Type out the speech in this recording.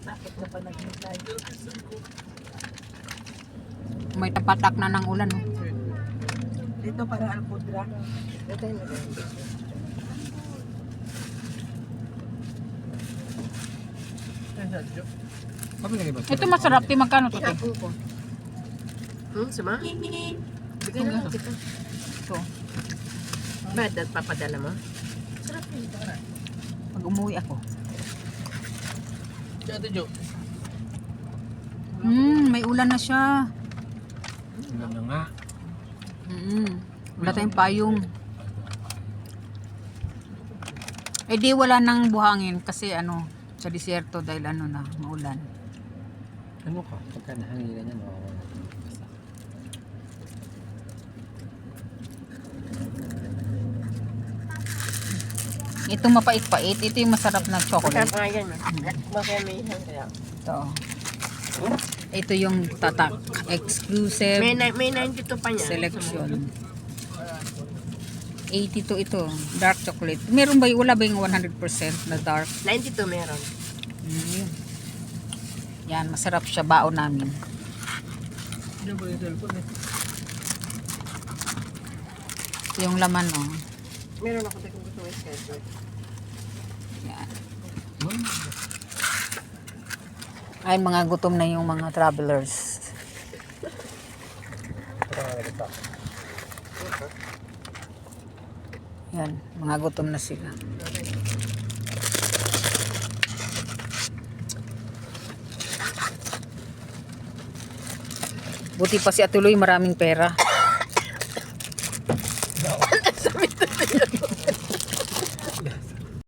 Bakit na pa naghintay? May tapatak na ng ulan. Oh. Dito para alpudra. Ito yung Ito masarap. Ti magkano to? Te? Ikaw ko. Sama? Bigyan na lang kita. Ito. Ba't papadala mo? Sarap yun. Pag umuwi ako. Ito, Jo. May ulan na siya. Ulan na nga. Wala tayong payong. Eh di wala nang buhangin kasi ano, sa disyerto dahil ano na, maulan. Ano ka? Pagka nahanginan yan, mawawala. Ito mapait-pait. Ito yung masarap na chocolate. Masarap nga yan. Bakit may ihang kaya? Ito. Ito yung tatak. Exclusive May 92 pa niya. selection. 82 ito. Dark chocolate. Meron ba wala ba yung 100% na dark? 92 meron. Yun. Yan, masarap siya. Baon namin. Ito yung laman, oh. Meron ako dito gusto ng schedule. Yan. Ay, mga gutom na yung mga travelers. Yan, mga gutom na sila. Buti pa si Atuloy maraming pera.